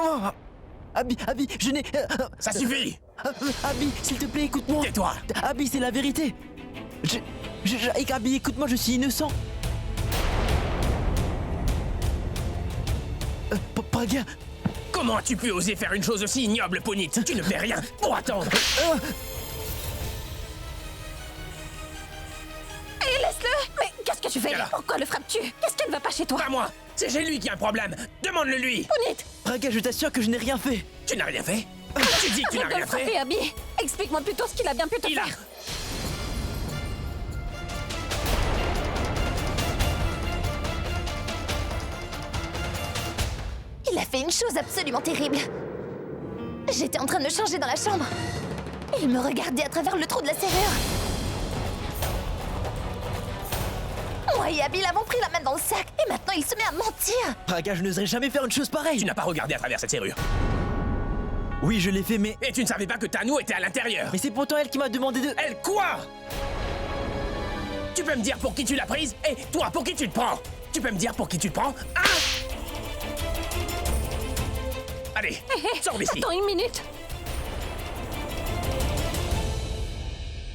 Oh Abby, je n'ai... Ça suffit! Abby, s'il te plaît, écoute-moi. Tais-toi! Abby, c'est la vérité. Abby, écoute-moi, je suis innocent. Pragya. Comment as-tu pu oser faire une chose aussi ignoble, Punit? Tu ne fais rien pour attendre! Hé, laisse-le! Mais qu'est-ce que tu fais? Voilà. Pourquoi le frappes-tu? Qu'est-ce qu'elle ne va pas chez toi? Pas moi! C'est chez lui qui a un problème! Demande-le lui! Punit! Pragya, je t'assure que je n'ai rien fait. Tu n'as rien fait? Tu dis que tu n'as Arrête de rien le frapper, fait? Abby! Explique-moi plutôt ce qu'il a bien pu te Il a... faire! Il a fait une chose absolument terrible. J'étais en train de me changer dans la chambre. Il me regardait à travers le trou de la serrure. Moi et Abby l'avons pris la main dans le sac et maintenant il se met à mentir. Pragya, je n'oserais jamais faire une chose pareille. Tu n'as pas regardé à travers cette serrure. Oui, je l'ai fait, mais... Et tu ne savais pas que Tanu était à l'intérieur. Mais c'est pourtant elle qui m'a demandé de... Elle quoi? Tu peux me dire pour qui tu l'as prise? Et toi, pour qui tu te prends? Tu peux me dire pour qui tu te prends? Hein? Allez, sors d'ici. Attends une minute.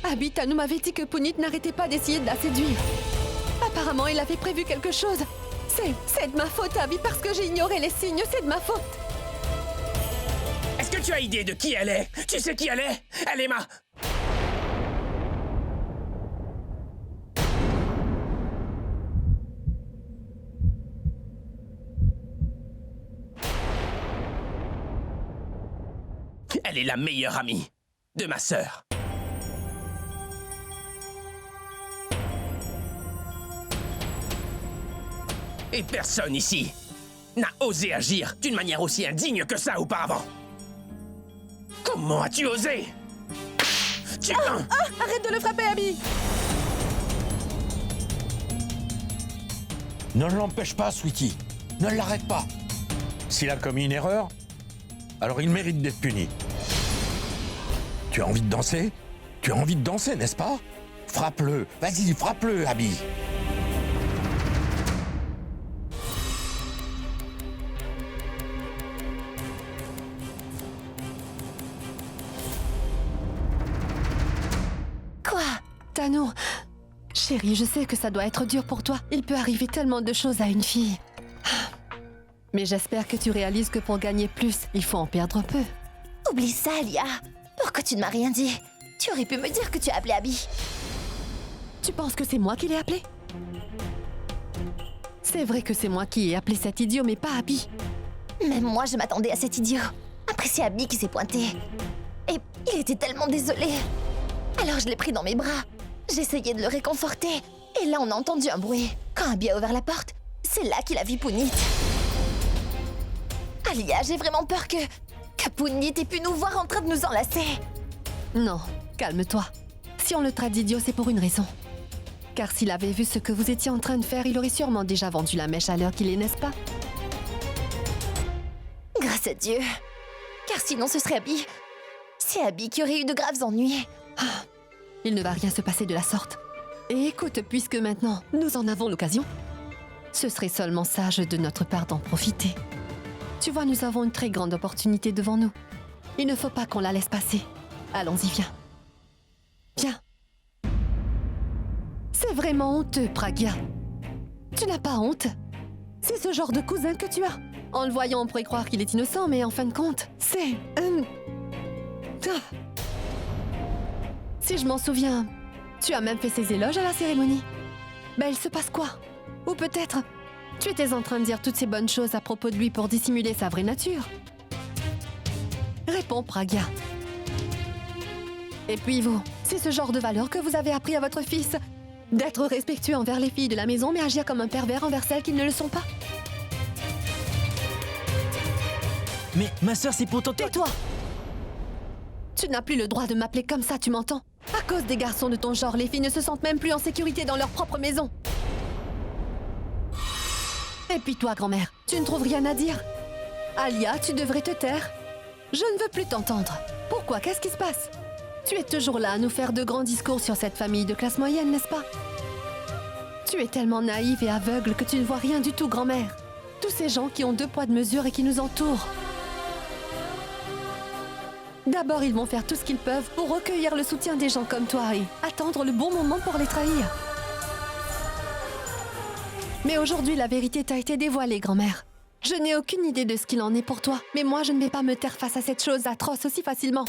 Abby, Tanu m'avait dit que Punit n'arrêtait pas d'essayer de la séduire. Apparemment, il avait prévu quelque chose. C'est de ma faute, Abby, parce que j'ai ignoré les signes, c'est de ma faute. Est-ce que tu as idée de qui elle est? Tu sais qui elle est? Elle est ma... Elle est la meilleure amie de ma sœur. Et personne ici n'a osé agir d'une manière aussi indigne que ça auparavant. Comment as-tu osé? Tu... Arrête de le frapper, Abby! Ne l'empêche pas, Sweetie. Ne l'arrête pas. S'il a commis une erreur, alors il mérite d'être puni. Tu as envie de danser? Tu as envie de danser, n'est-ce pas? Frappe-le. Vas-y, frappe-le, Abby. Quoi? Tanu, chérie, je sais que ça doit être dur pour toi. Il peut arriver tellement de choses à une fille. Mais j'espère que tu réalises que pour gagner plus, il faut en perdre peu. Oublie ça, Alia. Pourquoi tu ne m'as rien dit? Tu aurais pu me dire que tu as appelé Abby. Tu penses que c'est moi qui l'ai appelé? C'est vrai que c'est moi qui ai appelé cet idiot, mais pas Abby. Même moi, je m'attendais à cet idiot. Après, c'est Abby qui s'est pointé. Et il était tellement désolé. Alors, je l'ai pris dans mes bras. J'essayais de le réconforter. Et là, on a entendu un bruit. Quand Abby a ouvert la porte, c'est là qu'il a vu Punit. Alia, j'ai vraiment peur que Punit ait pu nous voir en train de nous enlacer. Non, calme-toi. Si on le traite d'idiot, c'est pour une raison. Car s'il avait vu ce que vous étiez en train de faire, il aurait sûrement déjà vendu la mèche à l'heure qu'il est, n'est-ce pas? Grâce à Dieu. Car sinon, ce serait Abby. C'est Abby qui aurait eu de graves ennuis. Il ne va rien se passer de la sorte. Et écoute, puisque maintenant, nous en avons l'occasion, ce serait seulement sage de notre part d'en profiter. Tu vois, nous avons une très grande opportunité devant nous. Il ne faut pas qu'on la laisse passer. Allons-y, viens. Viens. C'est vraiment honteux, Pragya. Tu n'as pas honte? C'est ce genre de cousin que tu as. En le voyant, on pourrait croire qu'il est innocent, mais en fin de compte, c'est... Si je m'en souviens, tu as même fait ses éloges à la cérémonie. Ben, il se passe quoi? Ou peut-être, tu étais en train de dire toutes ces bonnes choses à propos de lui pour dissimuler sa vraie nature. Réponds, Pragya. Et puis vous, c'est ce genre de valeur que vous avez appris à votre fils? D'être respectueux envers les filles de la maison, mais agir comme un pervers envers celles qui ne le sont pas? Mais ma sœur, c'est pourtant toi... Tais-toi! Tu n'as plus le droit de m'appeler comme ça, tu m'entends? À cause des garçons de ton genre, les filles ne se sentent même plus en sécurité dans leur propre maison. Et puis toi, grand-mère, tu ne trouves rien à dire? Alia, tu devrais te taire. Je ne veux plus t'entendre. Pourquoi? Qu'est-ce qui se passe? Tu es toujours là à nous faire de grands discours sur cette famille de classe moyenne, n'est-ce pas? Tu es tellement naïve et aveugle que tu ne vois rien du tout, grand-mère. Tous ces gens qui ont 2 poids de mesure et qui nous entourent. D'abord, ils vont faire tout ce qu'ils peuvent pour recueillir le soutien des gens comme toi et attendre le bon moment pour les trahir. Mais aujourd'hui, la vérité t'a été dévoilée, grand-mère. Je n'ai aucune idée de ce qu'il en est pour toi, mais moi, je ne vais pas me taire face à cette chose atroce aussi facilement.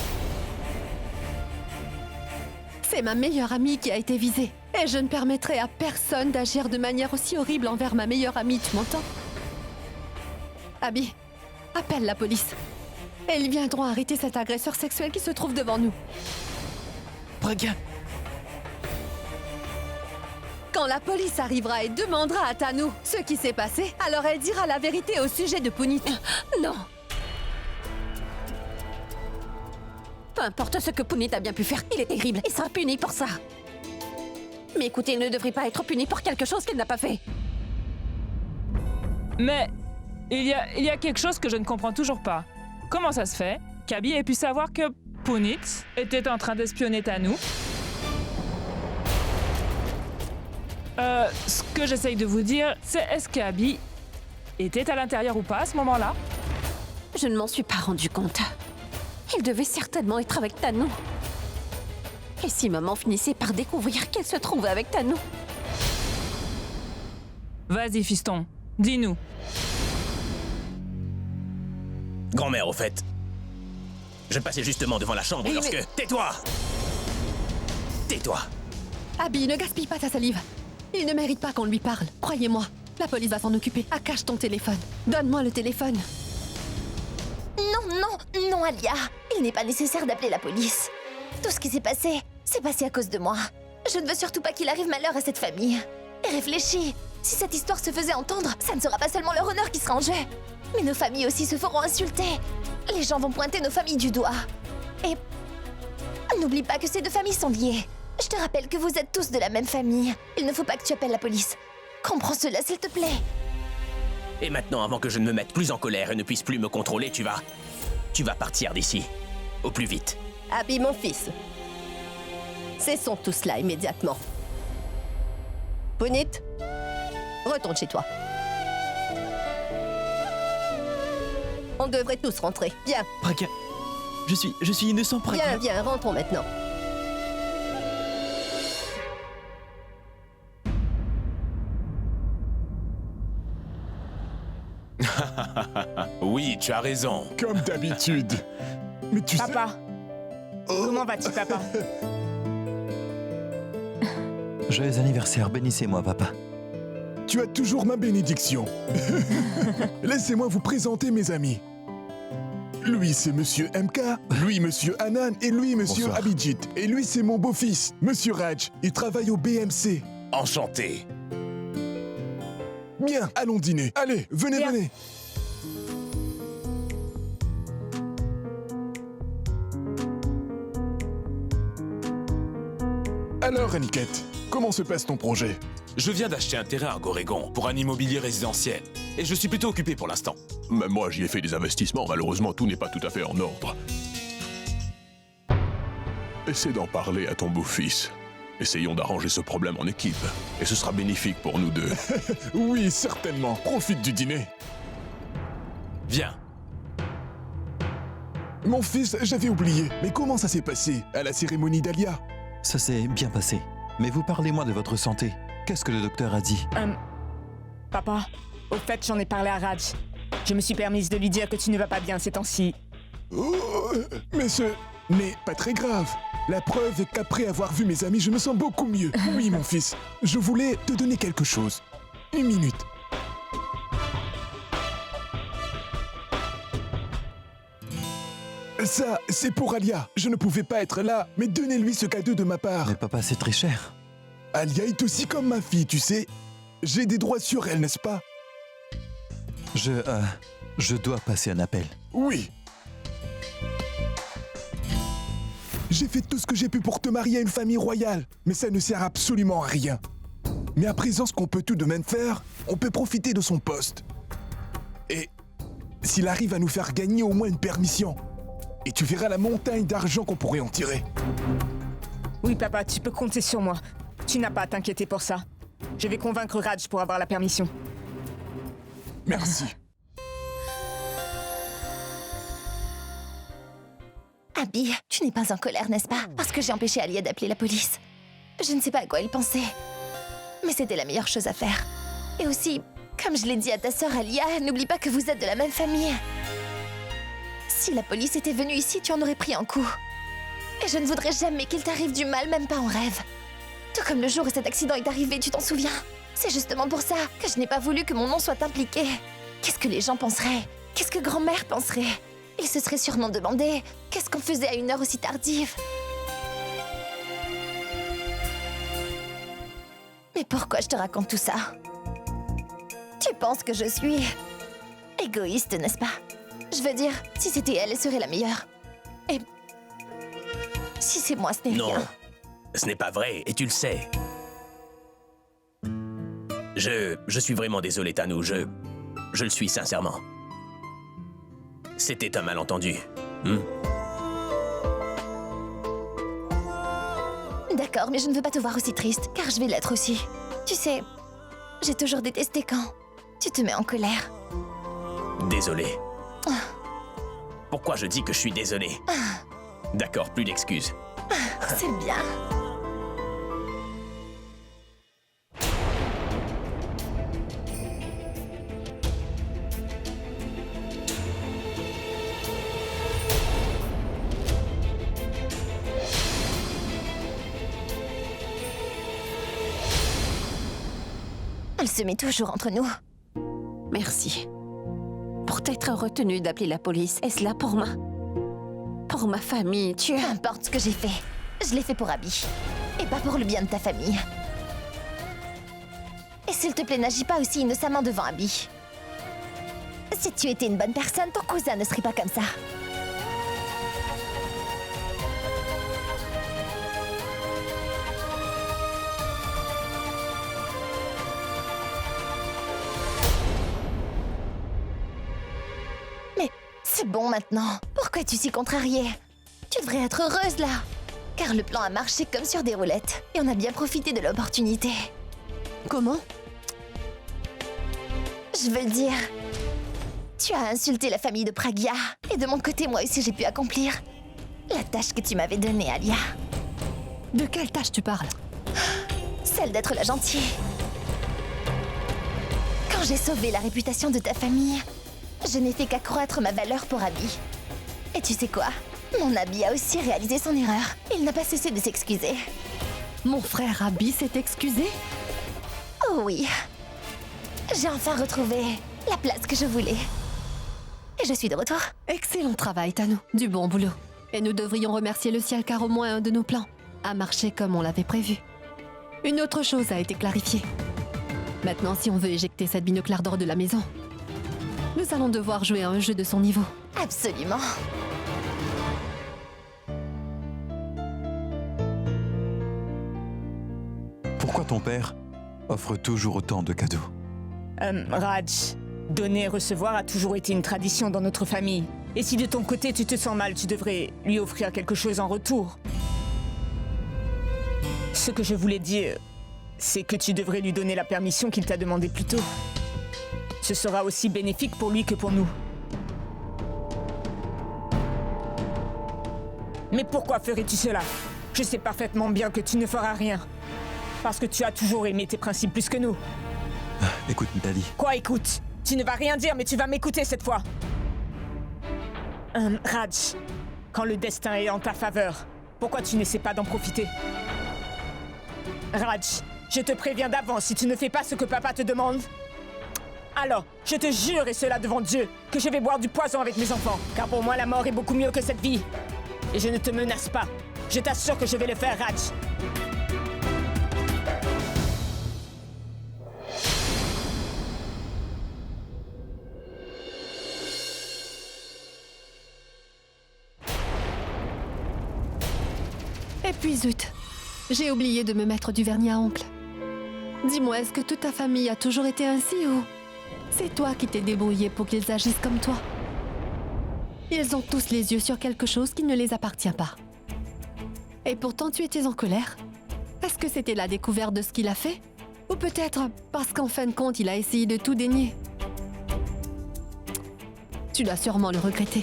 C'est ma meilleure amie qui a été visée, et je ne permettrai à personne d'agir de manière aussi horrible envers ma meilleure amie, tu m'entends? Abby, appelle la police. Et ils viendront arrêter cet agresseur sexuel qui se trouve devant nous. Braga, Quand la police arrivera et demandera à Tanu ce qui s'est passé, alors elle dira la vérité au sujet de Punit. Non. Peu importe ce que Punit a bien pu faire, il est terrible et sera puni pour ça. Mais écoutez, il ne devrait pas être puni pour quelque chose qu'il n'a pas fait. Mais il y a quelque chose que je ne comprends toujours pas. Comment ça se fait qu'Abby ait pu savoir que Punit était en train d'espionner Tanu? Ce que j'essaye de vous dire, c'est est-ce qu'Abby était à l'intérieur ou pas à ce moment-là? Je ne m'en suis pas rendu compte. Il devait certainement être avec Tanu. Et si maman finissait par découvrir qu'elle se trouvait avec Tanu? Vas-y, fiston, dis-nous. Grand-mère, au fait. Je passais justement devant la chambre lorsque... mais- Tais-toi! Tais-toi! Abby, ne gaspille pas ta salive. Il ne mérite pas qu'on lui parle. Croyez-moi, la police va s'en occuper. Cache ton téléphone. Donne-moi le téléphone. Non, non, non, Alia. Il n'est pas nécessaire d'appeler la police. Tout ce qui s'est passé à cause de moi. Je ne veux surtout pas qu'il arrive malheur à cette famille. Et réfléchis, si cette histoire se faisait entendre, ça ne sera pas seulement leur honneur qui sera en jeu. Mais nos familles aussi se feront insulter. Les gens vont pointer nos familles du doigt. Et n'oublie pas que ces deux familles sont liées. Je te rappelle que vous êtes tous de la même famille. Il ne faut pas que tu appelles la police. Comprends cela, s'il te plaît. Et maintenant, avant que je ne me mette plus en colère et ne puisse plus me contrôler, tu vas partir d'ici. Au plus vite. Abby, mon fils. Cessons tout cela immédiatement. Punit, retourne chez toi. On devrait tous rentrer. Viens, Braga, je suis innocent, Braga. viens, rentrons maintenant. Oui, tu as raison. Comme d'habitude. Mais tu sais... Papa, comment vas-tu, papa? Joyeux anniversaire, bénissez-moi, papa. Tu as toujours ma bénédiction. Laissez-moi vous présenter mes amis. Lui, c'est Monsieur MK, lui, Monsieur Anan, et lui, Monsieur Bonsoir. Abhijit. Et lui, c'est mon beau-fils, Monsieur Raj. Il travaille au BMC. Enchanté. Bien, allons dîner. Allez, venez, Bien. venez. Alors, Aniket, comment se passe ton projet? Je viens d'acheter un terrain à Gorégon pour un immobilier résidentiel. Et je suis plutôt occupé pour l'instant. Même moi, j'y ai fait des investissements. Malheureusement, tout n'est pas tout à fait en ordre. Essaie d'en parler à ton beau-fils. Essayons d'arranger ce problème en équipe. Et ce sera bénéfique pour nous deux. Oui, certainement. Profite du dîner. Viens. Mon fils, j'avais oublié. Mais comment ça s'est passé à la cérémonie d'Alia? Ça s'est bien passé. Mais vous parlez-moi de votre santé. Qu'est-ce que le docteur a dit? Papa, au fait, j'en ai parlé à Raj. Je me suis permise de lui dire que tu ne vas pas bien ces temps-ci. Oh, mais ce n'est pas très grave. La preuve est qu'après avoir vu mes amis, je me sens beaucoup mieux. Oui, mon fils, je voulais te donner quelque chose. 1 minute. Ça, c'est pour Alia. Je ne pouvais pas être là, mais donnez-lui ce cadeau de ma part. Mais papa, c'est très cher. Alia est aussi comme ma fille, tu sais. J'ai des droits sur elle, n'est-ce pas? Je dois passer un appel. Oui. J'ai fait tout ce que j'ai pu pour te marier à une famille royale, mais ça ne sert absolument à rien. Mais à présent, ce qu'on peut tout de même faire, on peut profiter de son poste. Et s'il arrive à nous faire gagner au moins une permission, et tu verras la montagne d'argent qu'on pourrait en tirer. Oui, papa, tu peux compter sur moi. Tu n'as pas à t'inquiéter pour ça. Je vais convaincre Raj pour avoir la permission. Merci. Abby, tu n'es pas en colère, n'est-ce pas? Parce que j'ai empêché Alia d'appeler la police. Je ne sais pas à quoi il pensait. Mais c'était la meilleure chose à faire. Et aussi, comme je l'ai dit à ta sœur Alia, n'oublie pas que vous êtes de la même famille. Si la police était venue ici, tu en aurais pris un coup. Et je ne voudrais jamais qu'il t'arrive du mal, même pas en rêve. Tout comme le jour où cet accident est arrivé, tu t'en souviens? C'est justement pour ça que je n'ai pas voulu que mon nom soit impliqué. Qu'est-ce que les gens penseraient? Qu'est-ce que grand-mère penserait? Ils se seraient sûrement demandé qu'est-ce qu'on faisait à une heure aussi tardive. Mais pourquoi je te raconte tout ça? Tu penses que je suis égoïste, n'est-ce pas? Je veux dire, si c'était elle, elle serait la meilleure. Et si c'est moi, ce n'est Non, rien. ce n'est pas vrai, et tu le sais. Je suis vraiment désolé, Tanou, je le suis sincèrement. C'était un malentendu. D'accord, mais je ne veux pas te voir aussi triste, car je vais l'être aussi. Tu sais, j'ai toujours détesté quand tu te mets en colère. Désolé. Pourquoi je dis que je suis désolé? D'accord, plus d'excuses. C'est bien. Elle se met toujours entre nous. Merci. Pour t'être retenu d'appeler la police, est-ce là pour ma famille, tu Peu as... importe ce que j'ai fait, je l'ai fait pour Abby. Et pas pour le bien de ta famille. Et s'il te plaît, n'agis pas aussi innocemment devant Abby. Si tu étais une bonne personne, ton cousin ne serait pas comme ça. Mais c'est bon maintenant. Pourquoi es-tu si contrariée? Tu devrais être heureuse là. Car le plan a marché comme sur des roulettes. Et on a bien profité de l'opportunité. Comment? Je veux dire... Tu as insulté la famille de Pragya. Et de mon côté, moi aussi, j'ai pu accomplir la tâche que tu m'avais donnée, Alia. De quelle tâche tu parles? Celle d'être la gentille. Quand j'ai sauvé la réputation de ta famille, je n'ai fait qu'accroître ma valeur pour Abby. Et tu sais quoi? Mon Abby a aussi réalisé son erreur. Il n'a pas cessé de s'excuser. Mon frère Abby s'est excusé? Oh oui. J'ai enfin retrouvé la place que je voulais. Et je suis de retour. Excellent travail, Tanou. Du bon boulot. Et nous devrions remercier le ciel car au moins un de nos plans a marché comme on l'avait prévu. Une autre chose a été clarifiée. Maintenant, si on veut éjecter cette binoclarde de la maison, nous allons devoir jouer à un jeu de son niveau. Absolument. Pourquoi ton père offre toujours autant de cadeaux? Raj, donner et recevoir a toujours été une tradition dans notre famille. Et si de ton côté tu te sens mal, tu devrais lui offrir quelque chose en retour. Ce que je voulais dire, c'est que tu devrais lui donner la permission qu'il t'a demandé plus tôt. Ce sera aussi bénéfique pour lui que pour nous. Mais pourquoi ferais-tu cela? Je sais parfaitement bien que tu ne feras rien. Parce que tu as toujours aimé tes principes plus que nous. Écoute, Dali. Quoi, écoute? Tu ne vas rien dire, mais tu vas m'écouter cette fois. Raj, quand le destin est en ta faveur, pourquoi tu n'essaies pas d'en profiter? Raj, je te préviens d'avance, si tu ne fais pas ce que papa te demande, alors, je te jure, et cela devant Dieu, que je vais boire du poison avec mes enfants. Car pour moi, la mort est beaucoup mieux que cette vie. Et je ne te menace pas. Je t'assure que je vais le faire, Raj. Et puis zut, j'ai oublié de me mettre du vernis à ongles. Dis-moi, est-ce que toute ta famille a toujours été ainsi ou c'est toi qui t'es débrouillé pour qu'ils agissent comme toi? Ils ont tous les yeux sur quelque chose qui ne les appartient pas. Et pourtant tu étais en colère. Est-ce que c'était la découverte de ce qu'il a fait? Ou peut-être parce qu'en fin de compte, il a essayé de tout dénier? Tu dois sûrement le regretter.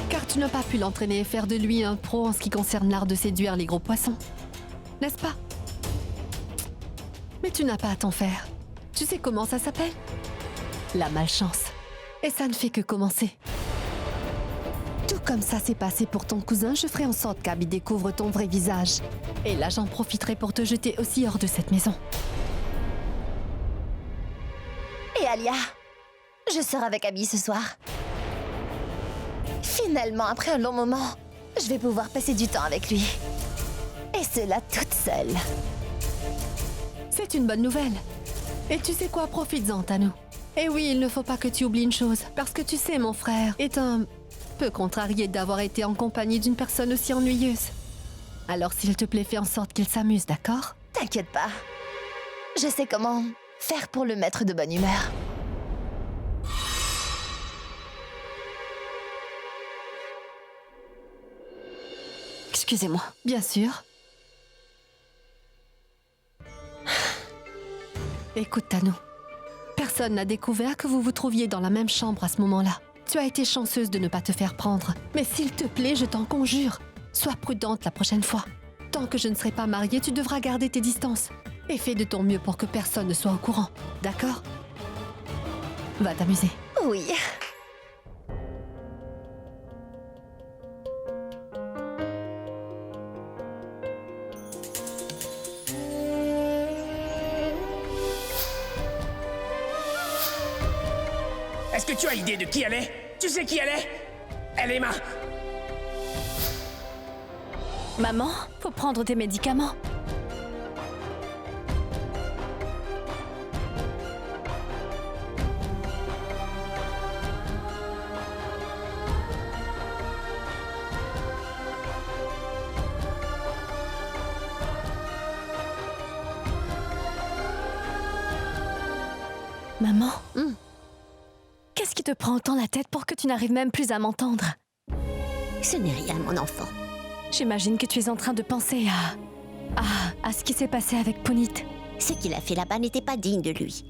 Car Tu n'as pas pu l'entraîner et faire de lui un pro en ce qui concerne l'art de séduire les gros poissons. N'est-ce pas? Mais tu n'as pas à t'en faire. Tu sais comment ça s'appelle? La malchance. Et ça ne fait que commencer. Tout comme ça s'est passé pour ton cousin, je ferai en sorte qu'Abby découvre ton vrai visage. Et là, j'en profiterai pour te jeter aussi hors de cette maison. Et Alia, je sors avec Abby ce soir. Finalement, après un long moment, je vais pouvoir passer du temps avec lui. Et cela toute seule. C'est une bonne nouvelle. Et tu sais quoi, profites-en, Tanou. Et oui, il ne faut pas que tu oublies une chose, parce que tu sais, mon frère est un peu contrarié d'avoir été en compagnie d'une personne aussi ennuyeuse. Alors s'il te plaît, fais en sorte qu'il s'amuse, d'accord? T'inquiète pas. Je sais comment faire pour le mettre de bonne humeur. Excusez-moi. Bien sûr. Écoute, Tanou. Personne n'a découvert que vous vous trouviez dans la même chambre à ce moment-là. Tu as été chanceuse de ne pas te faire prendre. Mais s'il te plaît, je t'en conjure, sois prudente la prochaine fois. Tant que je ne serai pas mariée, tu devras garder tes distances. Et fais de ton mieux pour que personne ne soit au courant. D'accord? Va t'amuser. Oui. Est-ce que tu as idée de qui elle est? Tu sais qui elle est? Elle est Maman, faut prendre tes médicaments. Maman, qu'est-ce qui te prend autant la tête pour que tu n'arrives même plus à m'entendre? Ce n'est rien, mon enfant. J'imagine que tu es en train de penser à ce qui s'est passé avec Punit. Ce qu'il a fait là-bas n'était pas digne de lui.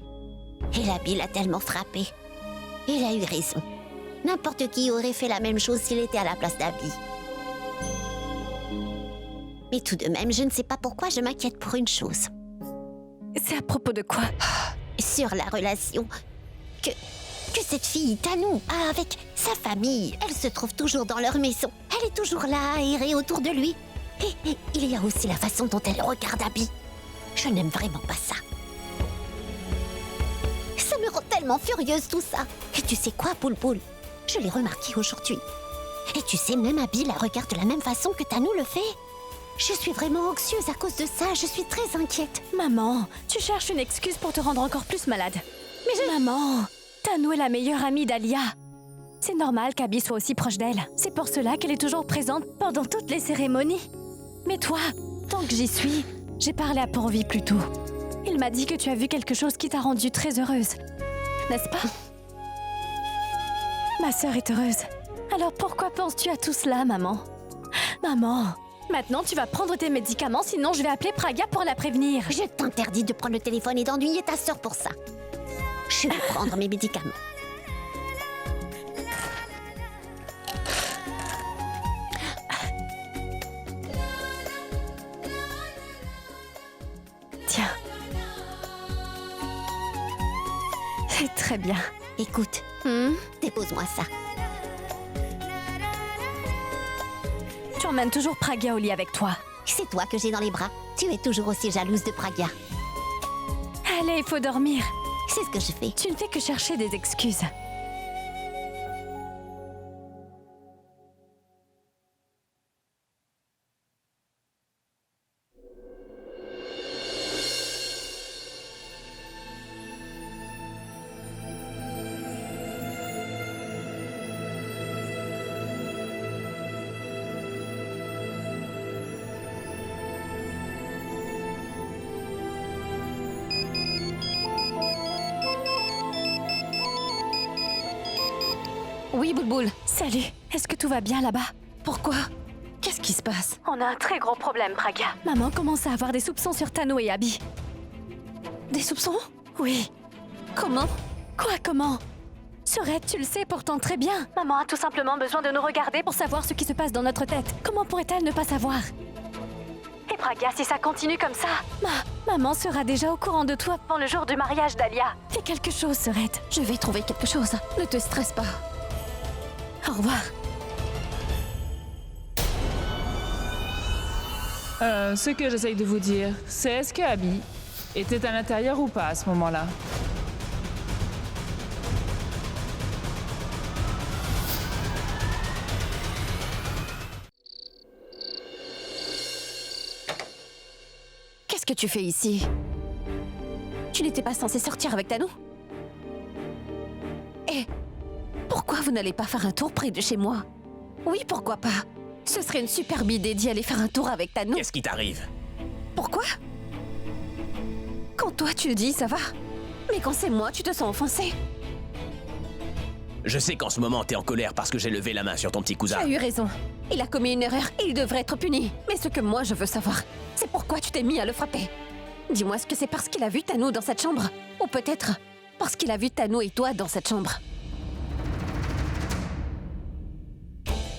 Et Abby l'a tellement frappé. Il a eu raison. N'importe qui aurait fait la même chose s'il était à la place d'Abby. Mais tout de même, je ne sais pas pourquoi je m'inquiète pour une chose. C'est à propos de quoi? Sur la relation que cette fille, Tanou, a avec sa famille. Elle se trouve toujours dans leur maison. Elle est toujours là, à errer autour de lui. Et il y a aussi la façon dont elle regarde Abby. Je n'aime vraiment pas ça. Ça me rend tellement furieuse, tout ça. Et tu sais quoi, Poulpoul? Je l'ai remarqué aujourd'hui. Et tu sais, même Abby la regarde de la même façon que Tanou le fait. Je suis vraiment anxieuse à cause de ça. Je suis très inquiète. Maman, tu cherches une excuse pour te rendre encore plus malade. Mais Maman, Tanou est la meilleure amie d'Alia. C'est normal qu'Abby soit aussi proche d'elle. C'est pour cela qu'elle est toujours présente pendant toutes les cérémonies. Mais toi, tant que j'y suis, j'ai parlé à Pourvi plus tôt. Il m'a dit que tu as vu quelque chose qui t'a rendue très heureuse. N'est-ce pas? Ma sœur est heureuse. Alors pourquoi penses-tu à tout cela, maman? Maman, maintenant tu vas prendre tes médicaments, sinon je vais appeler Praga pour la prévenir. Je t'interdis de prendre le téléphone et d'ennuyer ta sœur pour ça. Je vais prendre mes médicaments. Tiens. C'est très bien. Écoute, dépose-moi ça. Tu emmènes toujours Praga au lit avec toi. C'est toi que j'ai dans les bras. Tu es toujours aussi jalouse de Praga. Allez, il faut dormir. C'est ce que je fais. Tu ne fais que chercher des excuses. Oui, Boulboul. Salut, est-ce que tout va bien là-bas? Pourquoi? Qu'est-ce qui se passe? On a un très gros problème, Praga. Maman commence à avoir des soupçons sur Tanou et Abby. Des soupçons? Oui. Comment? Quoi, comment? Sorette, tu le sais pourtant très bien. Maman a tout simplement besoin de nous regarder pour savoir ce qui se passe dans notre tête. Comment pourrait-elle ne pas savoir? Et Braga, si ça continue comme ça, maman sera déjà au courant de toi avant le jour du mariage d'Alia. Fais quelque chose, Sorette. Je vais trouver quelque chose. Ne te stresse pas. Au revoir. Ce que j'essaye de vous dire, c'est est-ce que Abby était à l'intérieur ou pas à ce moment-là? Qu'est-ce que tu fais ici? Tu n'étais pas censé sortir avec Tanou? Et pourquoi vous n'allez pas faire un tour près de chez moi? Oui, pourquoi pas? Ce serait une superbe idée d'y aller faire un tour avec Tanou. Qu'est-ce qui t'arrive? Pourquoi? Quand toi tu le dis, ça va. Mais quand c'est moi, tu te sens offensé. Je sais qu'en ce moment, t'es en colère parce que j'ai levé la main sur ton petit cousin. Tu as eu raison. Il a commis une erreur et il devrait être puni. Mais ce que moi je veux savoir, c'est pourquoi tu t'es mis à le frapper. Dis-moi, est-ce que c'est parce qu'il a vu Tanou dans cette chambre? Ou peut-être parce qu'il a vu Tanou et toi dans cette chambre?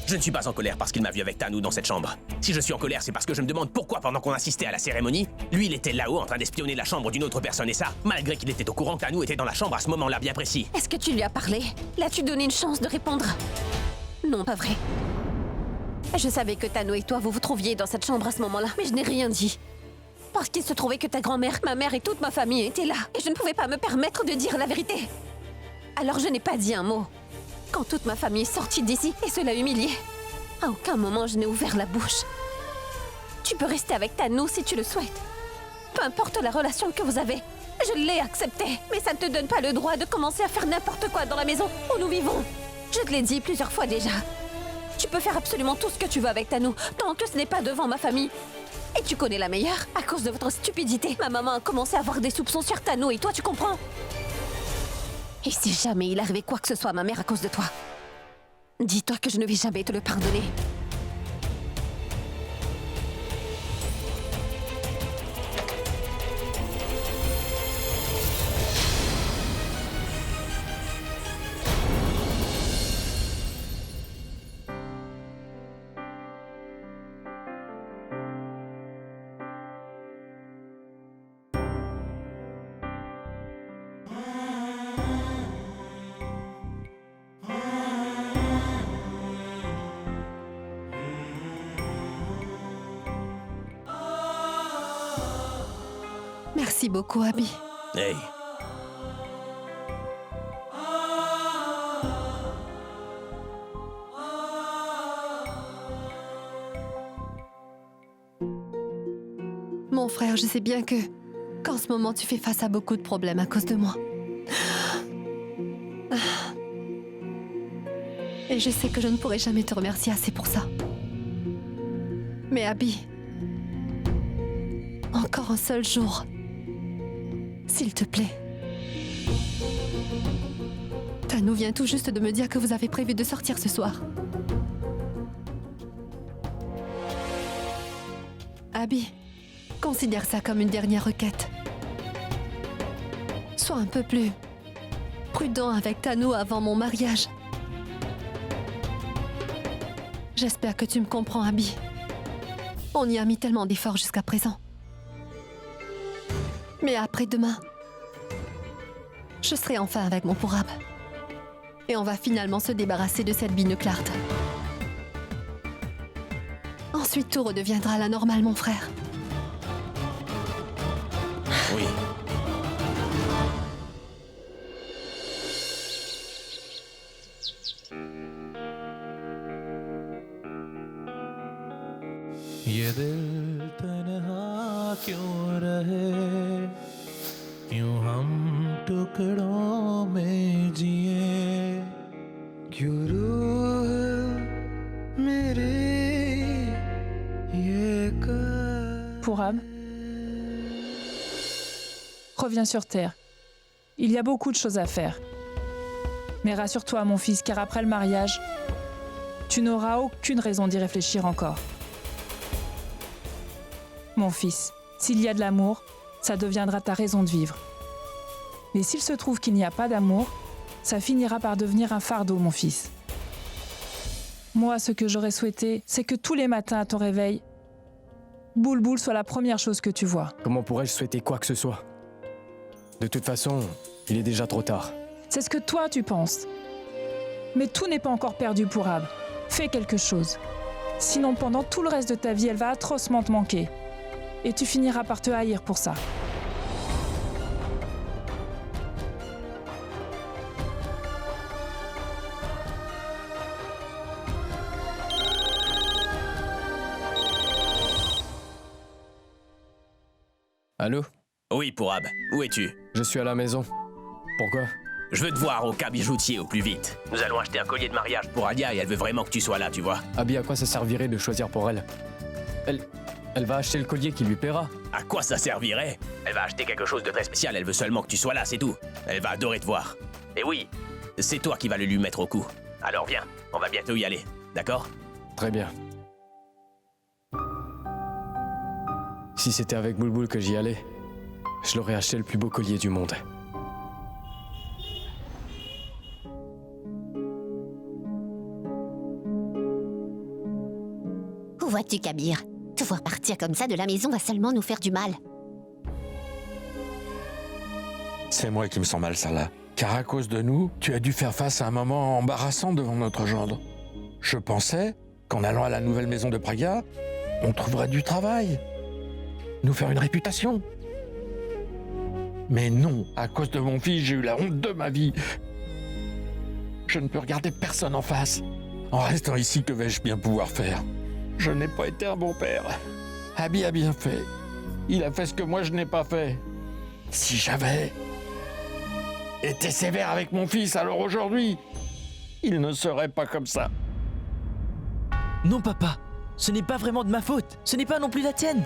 Je ne suis pas en colère parce qu'il m'a vu avec Tanou dans cette chambre. Si je suis en colère, c'est parce que je me demande pourquoi, pendant qu'on assistait à la cérémonie, lui, il était là-haut en train d'espionner la chambre d'une autre personne, et ça, malgré qu'il était au courant que Tanou était dans la chambre à ce moment-là bien précis. Est-ce que tu lui as parlé? L'as-tu donné une chance de répondre? Non, pas vrai. Je savais que Tanou et toi, vous vous trouviez dans cette chambre à ce moment-là, mais je n'ai rien dit. Parce qu'il se trouvait que ta grand-mère, ma mère et toute ma famille étaient là, et je ne pouvais pas me permettre de dire la vérité. Alors je n'ai pas dit un mot. Quand toute ma famille est sortie d'ici, et cela humilié, à aucun moment je n'ai ouvert la bouche. Tu peux rester avec Tanou si tu le souhaites. Peu importe la relation que vous avez, je l'ai accepté. Mais ça ne te donne pas le droit de commencer à faire n'importe quoi dans la maison où nous vivons. Je te l'ai dit plusieurs fois déjà. Tu peux faire absolument tout ce que tu veux avec Tanou, tant que ce n'est pas devant ma famille. Et tu connais la meilleure, à cause de votre stupidité. Ma maman a commencé à avoir des soupçons sur Tanou et toi tu comprends. Et si jamais il arrivait quoi que ce soit à ma mère à cause de toi, dis-toi que je ne vais jamais te le pardonner. Merci beaucoup, Abby. Hey. Mon frère, je sais bien qu'en ce moment tu fais face à beaucoup de problèmes à cause de moi. Et je sais que je ne pourrai jamais te remercier assez pour ça. Mais Abby, encore un seul jour, s'il te plaît. Tanou vient tout juste de me dire que vous avez prévu de sortir ce soir. Abby, considère ça comme une dernière requête. Sois un peu plus prudent avec Tanou avant mon mariage. J'espère que tu me comprends, Abby. On y a mis tellement d'efforts jusqu'à présent. Mais après-demain, je serai enfin avec mon pourrab. Et on va finalement se débarrasser de cette Bineclard. Ensuite, tout redeviendra à la normale, mon frère. Oui. ये दिल तन्हा क्यों रहे, क्यों हम टुकड़ों में जिए, क्यों रूह मेरी ये कर... Pourrab, reviens sur Terre. Il y a beaucoup de choses à faire. Mais rassure-toi, mon fils, car après le mariage, tu n'auras aucune raison d'y réfléchir encore. Mon fils, s'il y a de l'amour, ça deviendra ta raison de vivre. Mais s'il se trouve qu'il n'y a pas d'amour, ça finira par devenir un fardeau, mon fils. Moi, ce que j'aurais souhaité, c'est que tous les matins à ton réveil, Boule-Boule soit la première chose que tu vois. Comment pourrais-je souhaiter quoi que ce soit? De toute façon, il est déjà trop tard. C'est ce que toi tu penses. Mais tout n'est pas encore perdu pour Ab. Fais quelque chose. Sinon, pendant tout le reste de ta vie, elle va atrocement te manquer. Et tu finiras par te haïr pour ça. Allô? Oui, pour Ab. Où es-tu? Je suis à la maison. Pourquoi? Je veux te voir au cas bijoutier au plus vite. Nous allons acheter un collier de mariage pour Alia et elle veut vraiment que tu sois là, tu vois. Abby, à quoi ça servirait de choisir pour elle? Elle va acheter le collier qui lui plaira. À quoi ça servirait? Elle va acheter quelque chose de très spécial, elle veut seulement que tu sois là, c'est tout. Elle va adorer te voir. Et oui, c'est toi qui vas le lui mettre au cou. Alors viens, on va bientôt y aller, d'accord? Très bien. Si c'était avec Boule-Boule que j'y allais, je l'aurais acheté le plus beau collier du monde. Où vois-tu, Kabir? Te voir partir comme ça de la maison va seulement nous faire du mal. C'est moi qui me sens mal, Sarla. Car à cause de nous, tu as dû faire face à un moment embarrassant devant notre gendre. Je pensais qu'en allant à la nouvelle maison de Praga, on trouverait du travail. Nous faire une réputation. Mais non, à cause de mon fils, j'ai eu la honte de ma vie. Je ne peux regarder personne en face. En restant ici, que vais-je bien pouvoir faire? Je n'ai pas été un bon père. Abby a bien fait. Il a fait ce que moi je n'ai pas fait. Si j'avais été sévère avec mon fils, alors aujourd'hui, il ne serait pas comme ça. Non, papa, ce n'est pas vraiment de ma faute. Ce n'est pas non plus la tienne.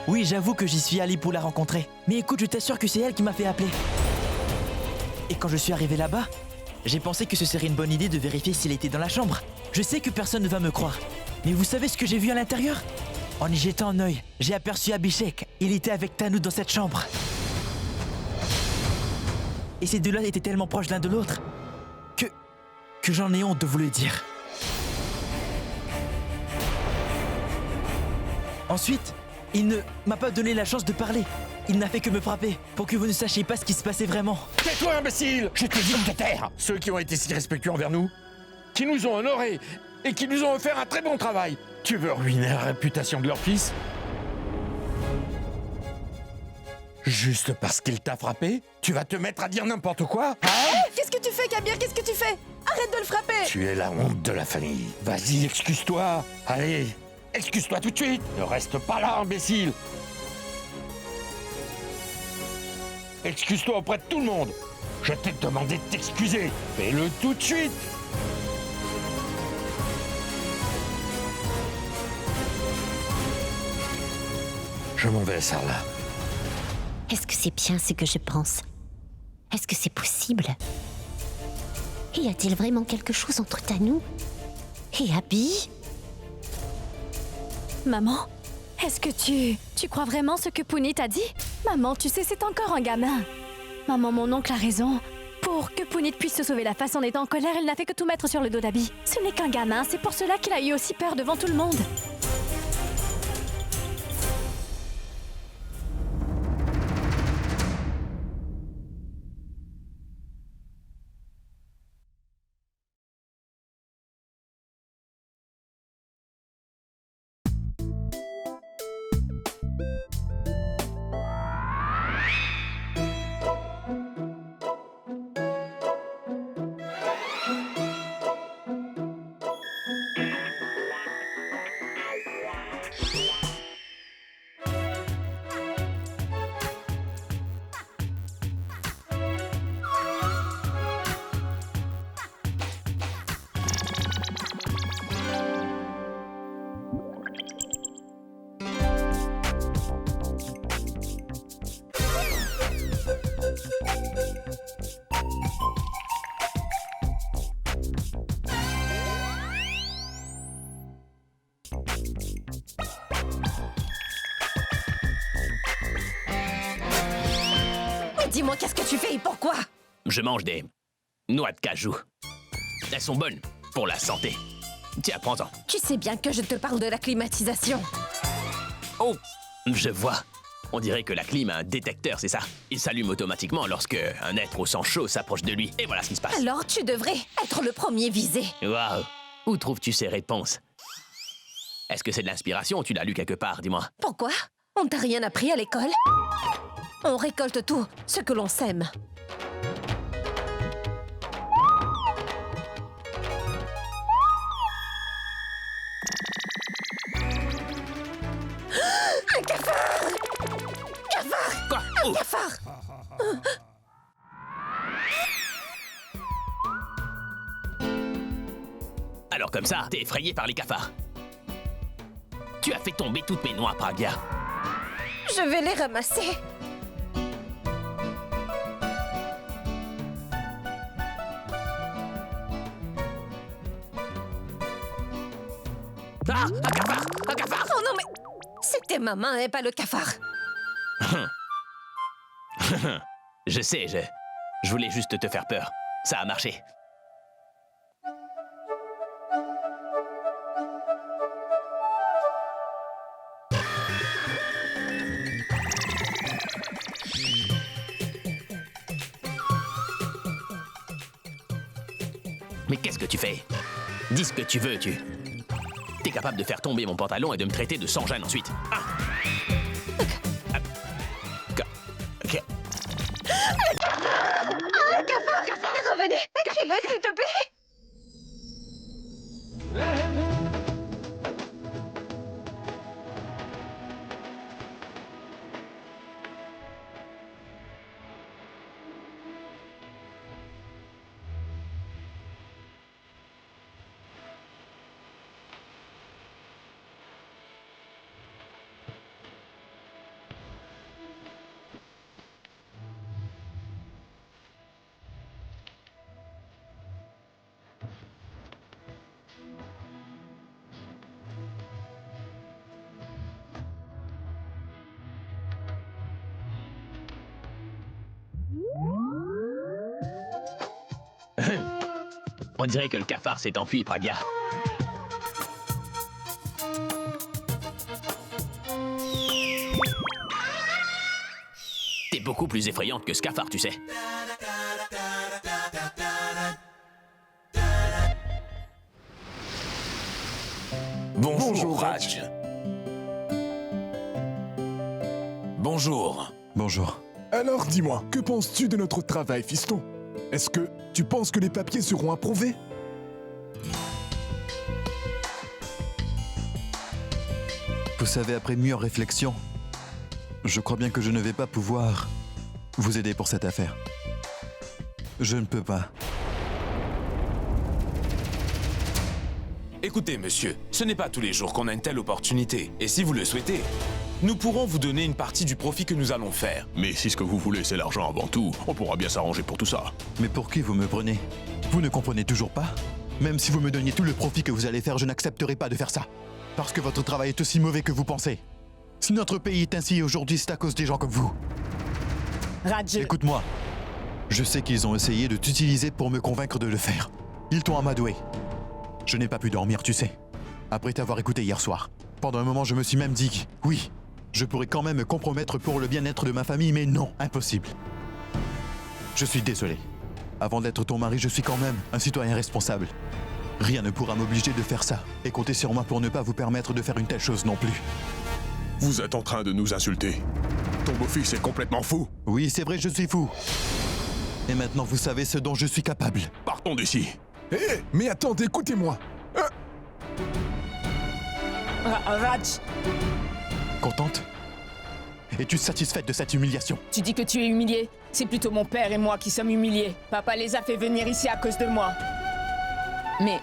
Oui, j'avoue que j'y suis allé pour la rencontrer. Mais écoute, je t'assure que c'est elle qui m'a fait appeler. Et quand je suis arrivé là-bas, j'ai pensé que ce serait une bonne idée de vérifier s'il était dans la chambre. Je sais que personne ne va me croire. Mais vous savez ce que j'ai vu à l'intérieur? En y jetant un œil, j'ai aperçu Abhishek. Il était avec Tanu dans cette chambre. Et ces deux-là étaient tellement proches l'un de l'autre que j'en ai honte de vous le dire. Ensuite, il ne m'a pas donné la chance de parler. Il n'a fait que me frapper pour que vous ne sachiez pas ce qui se passait vraiment. Tais-toi, imbécile! Je te dis de te taire! Ceux qui ont été si respectueux envers nous, qui nous ont honorés et qui nous ont offert un très bon travail. Tu veux ruiner la réputation de leur fils? Juste parce qu'il t'a frappé? Tu vas te mettre à dire n'importe quoi? Qu'est-ce que tu fais, Kabir? Qu'est-ce que tu fais? Arrête de le frapper! Tu es la honte de la famille. Vas-y, excuse-toi. Allez, excuse-toi tout de suite. Ne reste pas là, imbécile. Excuse-toi auprès de tout le monde. Je t'ai demandé de t'excuser. Fais-le tout de suite. Je m'en vais, Sarla. Est-ce que c'est bien ce que je pense? Est-ce que c'est possible? Y a-t-il vraiment quelque chose entre Tanu et Abby? Maman, est-ce que tu crois vraiment ce que Punit t'a dit? Maman, tu sais, c'est encore un gamin. Maman, mon oncle a raison. Pour que Punit puisse se sauver la face en étant en colère, il n'a fait que tout mettre sur le dos d'Abby. Ce n'est qu'un gamin, c'est pour cela qu'il a eu aussi peur devant tout le monde. Mais dis-moi, qu'est-ce que tu fais et pourquoi? Je mange des Noix de cajou. Elles sont bonnes pour la santé. Tiens, prends-en. Tu sais bien que je te parle de la climatisation. Oh, je vois. On dirait que la clim a un détecteur, c'est ça? Il s'allume automatiquement lorsque un être au sang chaud s'approche de lui. Et voilà ce qui se passe. Alors tu devrais être le premier visé. Waouh! Où trouves-tu ces réponses? Est-ce que c'est de l'inspiration ou tu l'as lu quelque part, dis-moi? Pourquoi? On t'a rien appris à l'école? On récolte tout ce que l'on sème. Un cafard! Cafard! Quoi? Un cafard! Alors comme ça, t'es effrayé par les cafards. Tu as fait tomber toutes mes noix, Pragya. Je vais les ramasser. Ah! Un cafard! Un cafard! Oh non mais... C'était ma main et pas le cafard. Je sais, je voulais juste te faire peur. Ça a marché. Mais qu'est-ce que tu fais? Dis ce que tu veux, tu... T'es capable de faire tomber mon pantalon et de me traiter de sans-gêne ensuite. Ah. Ok. Revenez, cachez-le, s'il te plaît. On dirait que le cafard s'est enfui, Pragya. T'es beaucoup plus effrayante que ce cafard, tu sais. Bonjour, Raj. Bonjour. Bonjour. Alors dis-moi, que penses-tu de notre travail, fiston? Est-ce que tu penses que les papiers seront approuvés? Vous savez, après mûre réflexion, je crois bien que je ne vais pas pouvoir vous aider pour cette affaire. Je ne peux pas. Écoutez, monsieur, ce n'est pas tous les jours qu'on a une telle opportunité. Et si vous le souhaitez, nous pourrons vous donner une partie du profit que nous allons faire. Mais si ce que vous voulez, c'est l'argent avant tout, on pourra bien s'arranger pour tout ça. Mais pour qui vous me prenez? Vous ne comprenez toujours pas? Même si vous me donniez tout le profit que vous allez faire, je n'accepterai pas de faire ça. Parce que votre travail est aussi mauvais que vous pensez. Si notre pays est ainsi aujourd'hui, c'est à cause des gens comme vous. Raj... Écoute-moi. Je sais qu'ils ont essayé de t'utiliser pour me convaincre de le faire. Ils t'ont amadoué. Je n'ai pas pu dormir, tu sais. Après t'avoir écouté hier soir. Pendant un moment, je me suis même dit, oui, je pourrais quand même me compromettre pour le bien-être de ma famille, mais non, impossible. Je suis désolé. Avant d'être ton mari, je suis quand même un citoyen responsable. Rien ne pourra m'obliger de faire ça. Et comptez sur moi pour ne pas vous permettre de faire une telle chose non plus. Vous êtes en train de nous insulter. Ton beau-fils est complètement fou. Oui, c'est vrai, je suis fou. Et maintenant, vous savez ce dont je suis capable. Partons d'ici. Hé, mais attendez, écoutez-moi. Raj, Contente? Es-tu satisfaite de cette humiliation? tu dis que tu es humilié. C'est plutôt mon père et moi qui sommes humiliés. Papa les a fait venir ici à cause de moi. Mais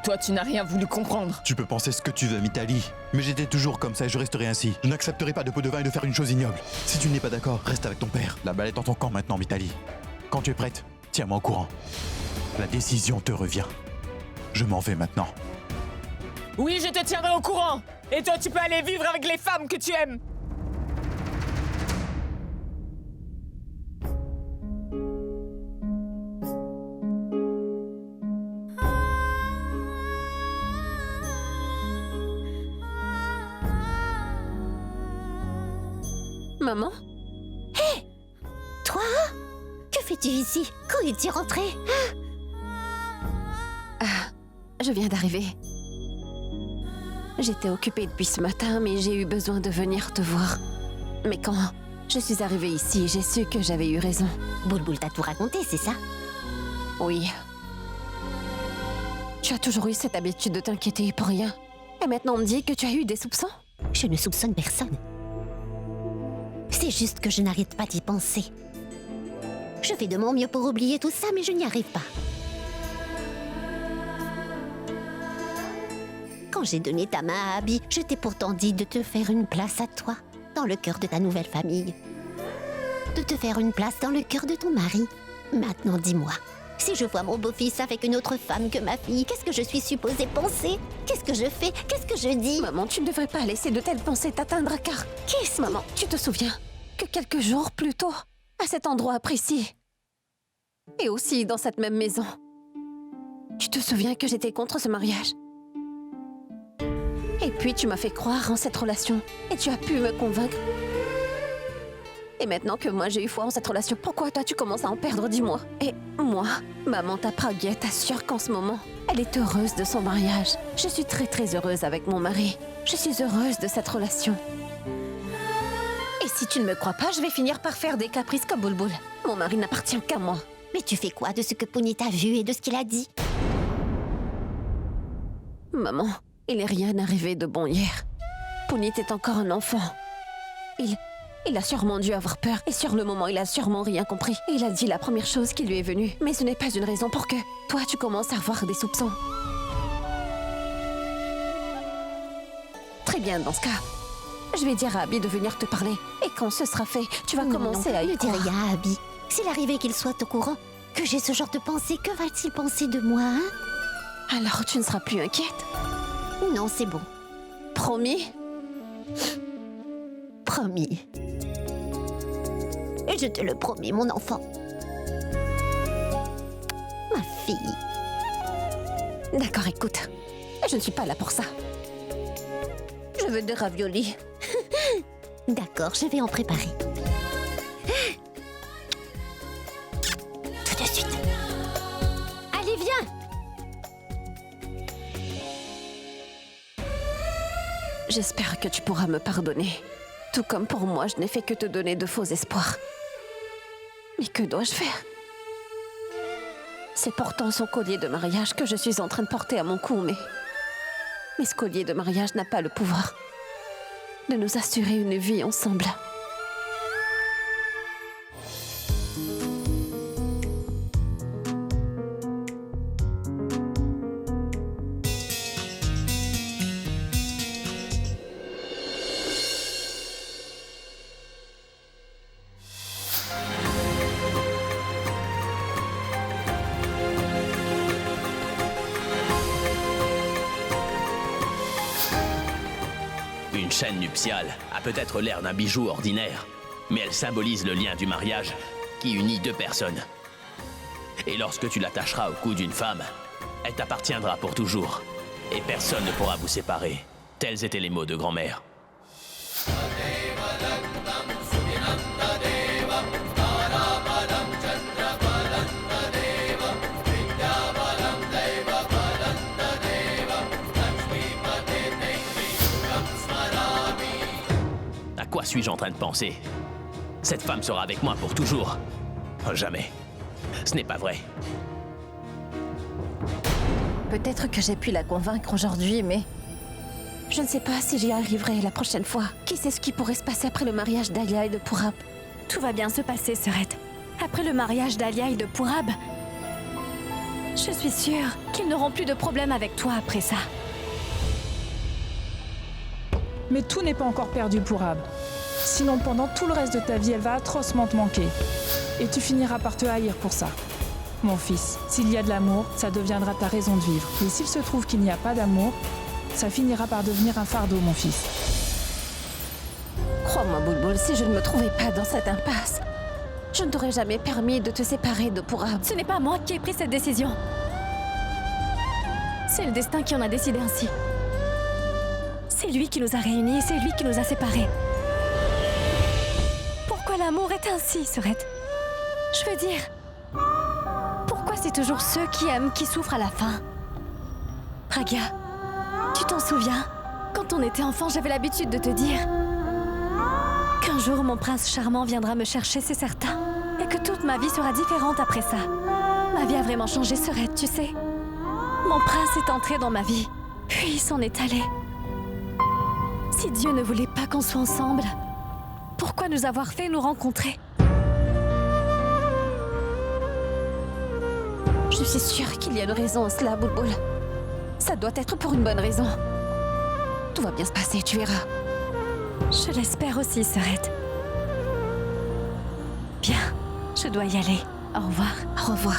toi, tu n'as rien voulu comprendre. Tu peux penser ce que tu veux, Mitali. Mais j'étais toujours comme ça et je resterai ainsi. Je n'accepterai pas de pot de vin et de faire une chose ignoble. Si tu n'es pas d'accord, reste avec ton père. La balle est dans ton camp maintenant, Mitali. Quand tu es prête, tiens-moi au courant. La décision te revient. Je m'en vais maintenant. Oui, je te tiendrai au courant. Et toi, tu peux aller vivre avec les femmes que tu aimes. Maman? Hé! Toi? Que fais-tu ici? Quand es-tu rentré? Je viens d'arriver. J'étais occupée depuis ce matin, mais j'ai eu besoin de venir te voir. Mais quand je suis arrivée ici, j'ai su que j'avais eu raison. Boulboul t'a tout raconté, c'est ça? Oui. Tu as toujours eu cette habitude de t'inquiéter pour rien. Et maintenant on me dit que tu as eu des soupçons? Je ne soupçonne personne. C'est juste que je n'arrête pas d'y penser. Je fais de mon mieux pour oublier tout ça, mais je n'y arrive pas. Quand j'ai donné ta main à Abby, je t'ai pourtant dit de te faire une place à toi, dans le cœur de ta nouvelle famille. De te faire une place dans le cœur de ton mari. Maintenant, dis-moi, si je vois mon beau-fils avec une autre femme que ma fille, qu'est-ce que je suis supposée penser? Qu'est-ce que je fais? Qu'est-ce que je dis? Maman, tu ne devrais pas laisser de telles pensées t'atteindre, car... Maman, tu te souviens que quelques jours plus tôt, à cet endroit précis, et aussi dans cette même maison, tu te souviens que j'étais contre ce mariage? Et puis tu m'as fait croire en cette relation, et tu as pu me convaincre. Et maintenant que moi j'ai eu foi en cette relation, pourquoi toi tu commences à en perdre, dis-moi? Et moi, maman Tapraguet t'assure qu'en ce moment, elle est heureuse de son mariage. Je suis très très heureuse avec mon mari. Je suis heureuse de cette relation. Et si tu ne me crois pas, je vais finir par faire des caprices comme Boulboul. Mon mari n'appartient qu'à moi. Mais tu fais quoi de ce que Pouni t'a vu et de ce qu'il a dit? Maman, il n'est rien arrivé de bon hier. Pounit est encore un enfant. Il a sûrement dû avoir peur, et sur le moment, il a sûrement rien compris. Et il a dit la première chose qui lui est venue. Mais ce n'est pas une raison pour que toi, tu commences à avoir des soupçons. Très bien, dans ce cas, je vais dire à Abby de venir te parler. Et quand ce sera fait, tu vas commencer à y croire. Ne dis rien à Abby. S'il arrivait qu'il soit au courant que j'ai ce genre de pensée, que va-t-il penser de moi, hein? Alors tu ne seras plus inquiète? Non, c'est bon. Promis? Promis. Et je te le promets, mon enfant. Ma fille. D'accord, écoute. Je ne suis pas là pour ça. Je veux des raviolis. D'accord, je vais en préparer. Tout de suite. Allez, viens! J'espère que tu pourras me pardonner. Tout comme pour moi, je n'ai fait que te donner de faux espoirs. Mais que dois-je faire? C'est pourtant son collier de mariage que je suis en train de porter à mon cou, mais ce collier de mariage n'a pas le pouvoir de nous assurer une vie ensemble. Une chaîne nuptiale a peut-être l'air d'un bijou ordinaire, mais elle symbolise le lien du mariage qui unit deux personnes. Et lorsque tu l'attacheras au cou d'une femme, elle t'appartiendra pour toujours. Et personne ne pourra vous séparer. Tels étaient les mots de grand-mère. À quoi suis-je en train de penser? Cette femme sera avec moi pour toujours. Oh, jamais. Ce n'est pas vrai. Peut-être que j'ai pu la convaincre aujourd'hui, mais je ne sais pas si j'y arriverai la prochaine fois. Qui sait ce qui pourrait se passer après le mariage d'Alia et de Pourab? Tout va bien se passer, Serette. Après le mariage d'Alia et de Pourab, je suis sûre qu'ils n'auront plus de problème avec toi après ça. Mais tout n'est pas encore perdu pour Ab. Sinon, pendant tout le reste de ta vie, elle va atrocement te manquer. Et tu finiras par te haïr pour ça. Mon fils, s'il y a de l'amour, ça deviendra ta raison de vivre. Et s'il se trouve qu'il n'y a pas d'amour, ça finira par devenir un fardeau, mon fils. Crois-moi, Boulboul, si je ne me trouvais pas dans cette impasse, je ne t'aurais jamais permis de te séparer de Pourab. Ce n'est pas moi qui ai pris cette décision. C'est le destin qui en a décidé ainsi. C'est lui qui nous a réunis, c'est lui qui nous a séparés. l'amour est ainsi, Sorette. Je veux dire, pourquoi c'est toujours ceux qui aiment qui souffrent à la fin? Raga, tu t'en souviens? Quand on était enfant, j'avais l'habitude de te dire qu'un jour mon prince charmant viendra me chercher, c'est certain. Et que toute ma vie sera différente après ça. Ma vie a vraiment changé, Sorette, tu sais. Mon prince est entré dans ma vie, puis il s'en est allé. Si Dieu ne voulait pas qu'on soit ensemble, pourquoi nous avoir fait nous rencontrer? Je suis sûre qu'il y a une raison à cela, Boulboul. Ça doit être pour une bonne raison. Tout va bien se passer, tu verras. Je l'espère aussi, Sorette. Bien, je dois y aller. Au revoir. Au revoir.